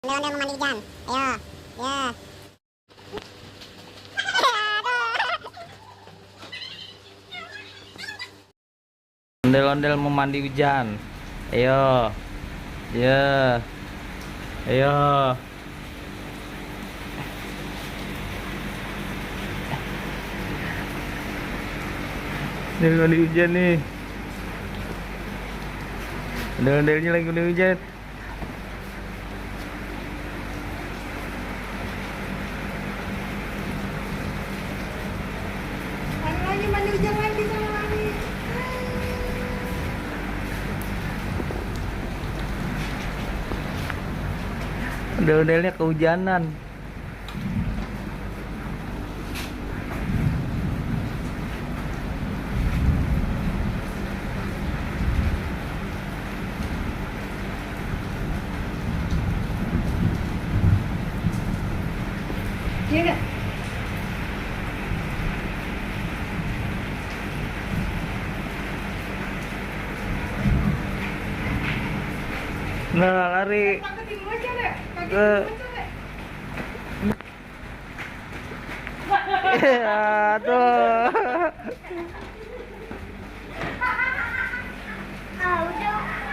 Ondel-ondel mau mandi hujan. Ayo. Ya. Ondel-ondel mau mandi hujan. Ayo. Ya. Ayo. Ini mandi hujan nih. Ondel-ondelnya lagi mandi hujan. Mandi hujan lagi sama mami. Ondel-ondelnya kehujanan. Iya nggak? Nah, lari. Angkatin gua aja deh. Eh. Aduh. Ah, udah.